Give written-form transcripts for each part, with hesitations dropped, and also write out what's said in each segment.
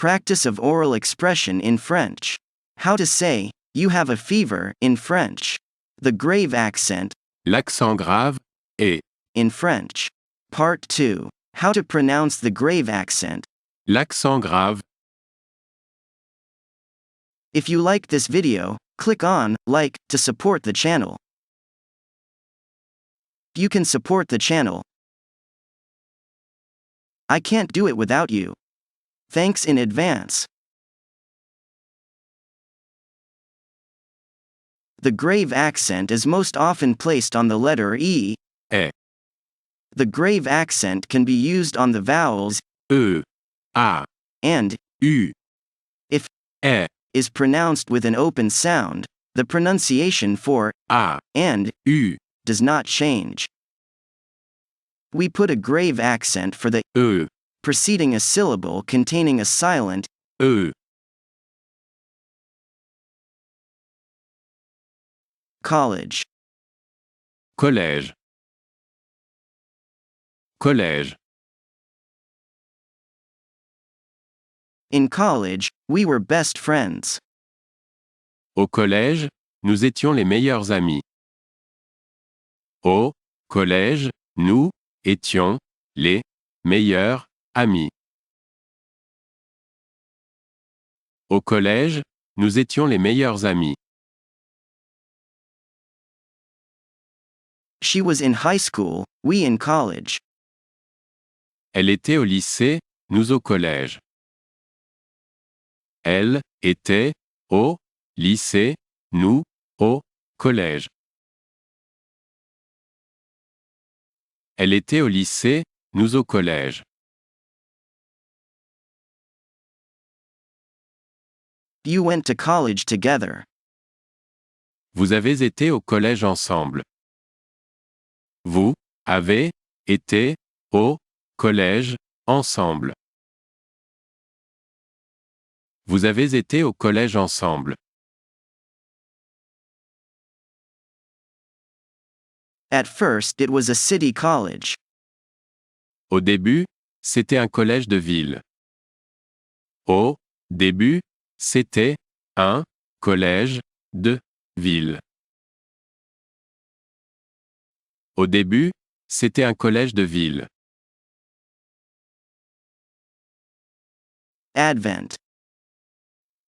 Practice of oral expression in French. How to say, you have a fever, in French. The grave accent, L'accent grave, et in French. Part 2. How to pronounce the grave accent. l'accent grave. If you liked this video, click on like to support the channel. You can support the channel. I can't do it without you. Thanks in advance. The grave accent is most often placed on the letter E. Et. The grave accent can be used on the vowels E, A, and U, if E, is pronounced with an open sound. The pronunciation for A, and U, does not change. We put a grave accent for the E, preceding a syllable containing a silent. E. College. Collège. Collège. In college, we were best friends. Au collège, nous étions les meilleurs amis. Au collège, nous étions les meilleurs amis. Au collège, nous étions les meilleurs amis. She was in high school, we in college. Elle était au lycée, nous au collège. Elle était au lycée, nous au collège. Elle était au lycée, nous au collège. You went to college together. Vous avez été au collège ensemble. Vous avez été au collège ensemble. Vous avez été au collège ensemble. At first it was a city college. Au début, c'était un collège de ville. Au début, c'était un collège de ville. Au début, c'était un collège de ville. Advent.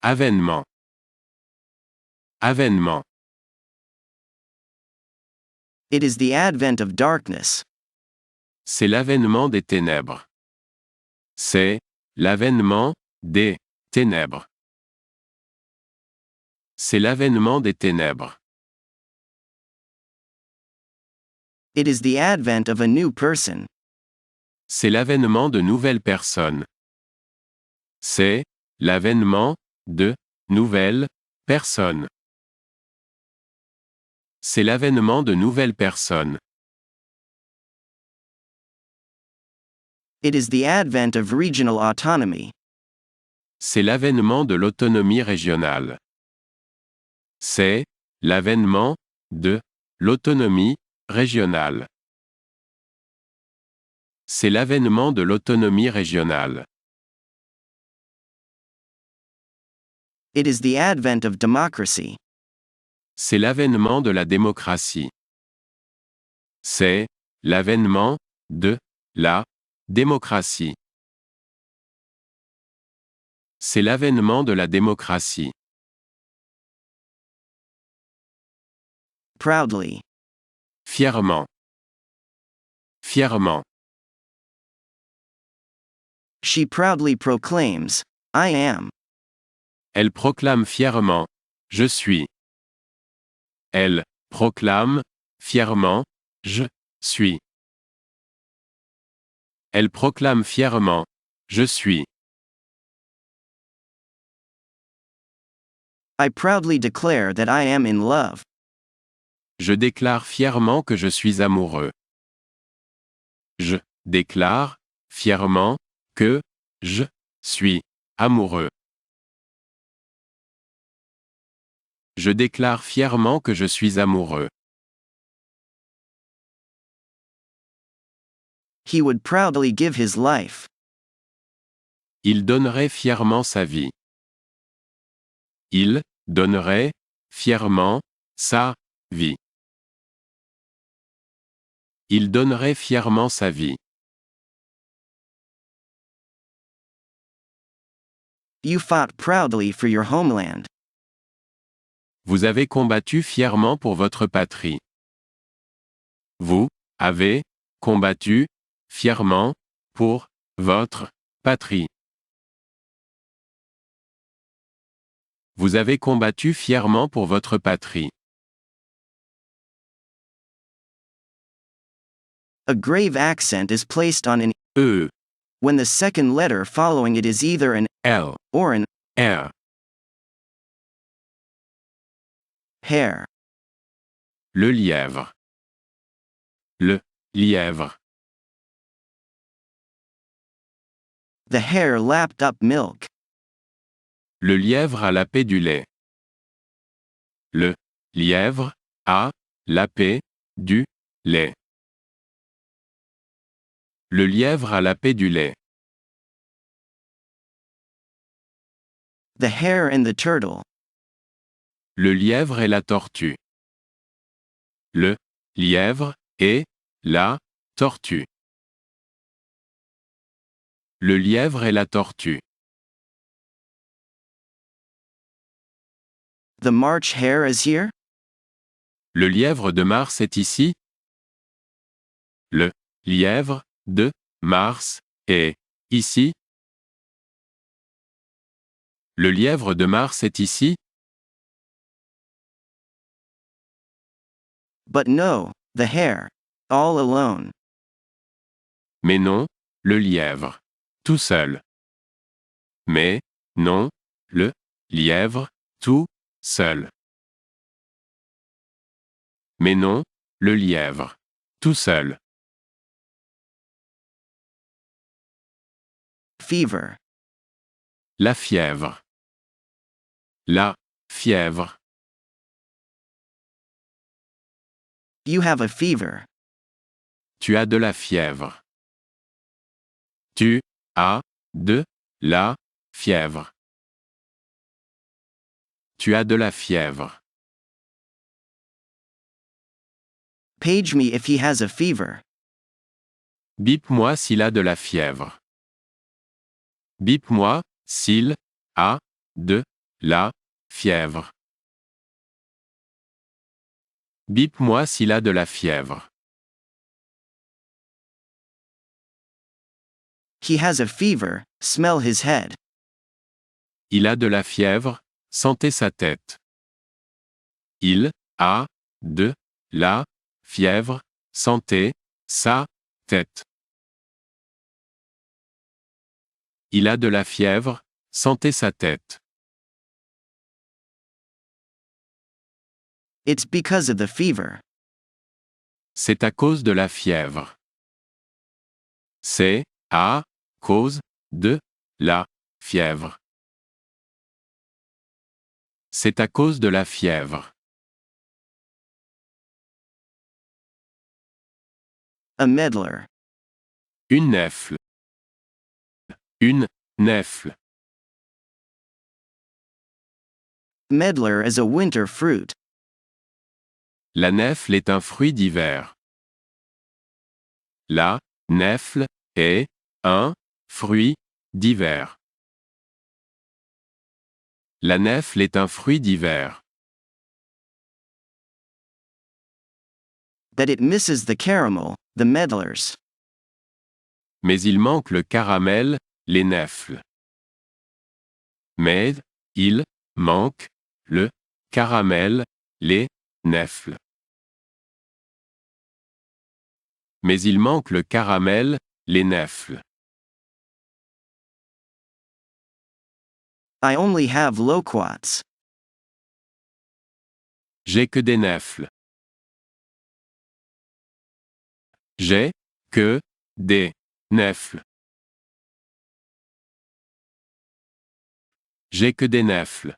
Avènement. Avènement. It is the advent of darkness. C'est l'avènement des ténèbres. C'est l'avènement des ténèbres. C'est l'avènement des ténèbres. It is the advent of a new person. C'est l'avènement de nouvelles personnes. C'est l'avènement de nouvelles personnes. C'est l'avènement de nouvelles personnes. It is the advent of regional autonomy. C'est l'avènement de l'autonomie régionale. C'est l'avènement de l'autonomie régionale. C'est l'avènement de l'autonomie régionale. It is the advent of democracy. C'est l'avènement de la démocratie. C'est l'avènement de la démocratie. C'est l'avènement de la démocratie. Proudly. Fièrement. Fièrement. She proudly proclaims, I am. Elle proclame fièrement, je suis. Elle proclame fièrement, je suis. Elle proclame fièrement, je suis. I proudly declare that I am in love. Je déclare fièrement que je suis amoureux. Je déclare fièrement que je suis amoureux. Je déclare fièrement que je suis amoureux. He would proudly give his life. Il donnerait fièrement sa vie. Il donnerait fièrement sa vie. Il donnerait fièrement sa vie. You fought proudly for your homeland. Vous avez combattu fièrement pour votre patrie. Vous avez combattu fièrement pour votre patrie. Vous avez combattu fièrement pour votre patrie. A grave accent is placed on an E, when the second letter following it is either an L, or an R. hare. Le lièvre. Le lièvre. The hare lapped up milk. Le lièvre a lappé du lait. Le lièvre a lappé du lait. Le lièvre a lappé du lait. The hare and the turtle. Le lièvre et la tortue. Le lièvre et la tortue. Le lièvre et la tortue. The March hare is here? Le lièvre de Mars est ici? Le lièvre de Mars est ici? Le lièvre de Mars est ici? But no, the hare. All alone. Mais non, le lièvre. Tout seul. Mais non, le lièvre, tout seul. Mais non, le lièvre. Tout seul. Fever. La fièvre. La fièvre. You have a fever. Tu as de la fièvre. Tu as de la fièvre. Tu as de la fièvre. Page me if he has a fever. Bip-moi s'il a de la fièvre. Bip-moi s'il a de la fièvre. Bip-moi s'il a de la fièvre. He has a fever, smell his head. Il a de la fièvre, sentez sa tête. Il a de la fièvre, sentez sa tête. Il a de la fièvre, sentez sa tête. It's because of the fever. C'est à cause de la fièvre. C'est à cause de la fièvre. C'est à cause de la fièvre. A meddler. Une nèfle. Une nèfle. Medlar is a winter fruit. La nèfle est un fruit d'hiver. La nèfle est un fruit d'hiver. La nèfle est un fruit d'hiver. That it misses the caramel, the meddlers. Mais il manque le caramel, les nèfles. Mais il manque le caramel, les nèfles. Mais il manque le caramel, les nèfles. I only have loquats. J'ai que des nèfles. J'ai que des nèfles. J'ai que des nèfles.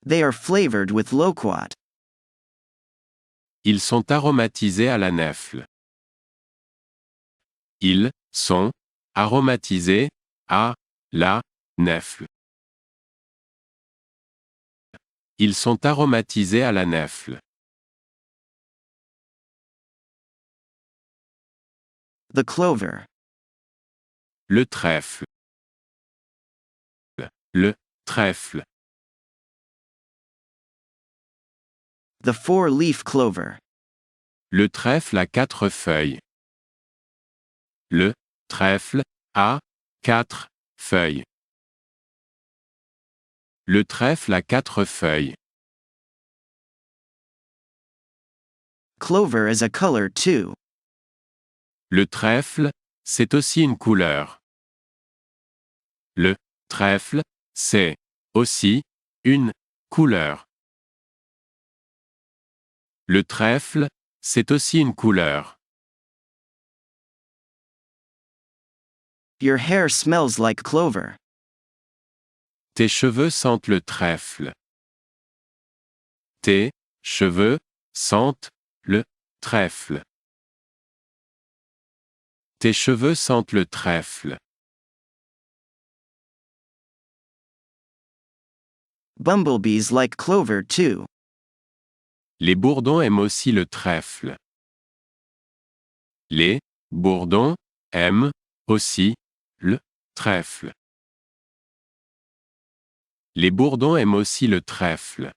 They are flavored with loquat. Ils sont aromatisés à la nèfle. Ils sont aromatisés à la nèfle. Ils sont aromatisés à la nèfle. The clover. Le trèfle. Le trèfle. The four-leaf clover. Le trèfle à 4 feuilles. Le trèfle à 4 feuilles. Le trèfle à 4 feuilles. Clover is a color too. Le trèfle, c'est aussi une couleur. Le trèfle, c'est aussi une couleur. Le trèfle, c'est aussi une couleur. Your hair smells like clover. Tes cheveux sentent le trèfle. Tes cheveux sentent le trèfle. Tes cheveux sentent le trèfle. Bumblebees like clover too. Les bourdons aiment aussi le trèfle. Les bourdons aiment aussi le trèfle. Les bourdons aiment aussi le trèfle.